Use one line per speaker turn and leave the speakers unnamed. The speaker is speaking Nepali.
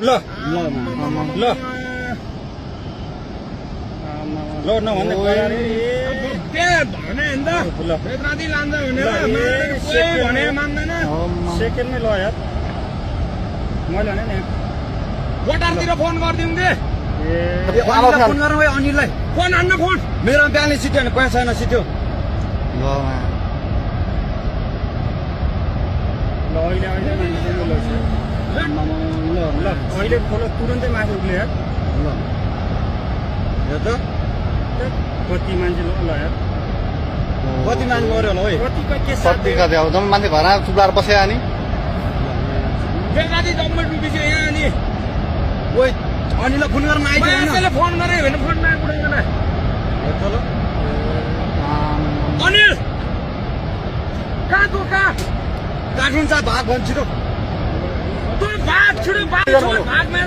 ल ल ल नभन्दै सेकेन्डमै ल यार मैले भने नि
गोटारतिर फोन गरिदिउँ कि
फोन गरौँ है अनिललाई
फोन हान्न फोन
मेरो ब्यालेन्स सिट्यो भने पैसा छैन सिट्यो
ल अहिले ल अहिले खोलो तुरन्तै माथि उक्ले यार
हेर त
कति मान्छे ल यार
कति मान्छे मऱ्यो होला है
कतिको के
कति कति अब जम्मा मान्छे घरमा चुप्लाएर बस्यो अनि
बेकारी जम्मै डुबिसक्यो यहाँ अनि
ओइ अनिललाई फोन गर्न आइदियो
मान्छेले फोन गरे भने फोनमा उठाउँदैन
हेर त ल
अनिल कहाँ तँ कहाँ
काठमाडौँ भाग भन्छु त
तँ भाग छिटो भाग भागमा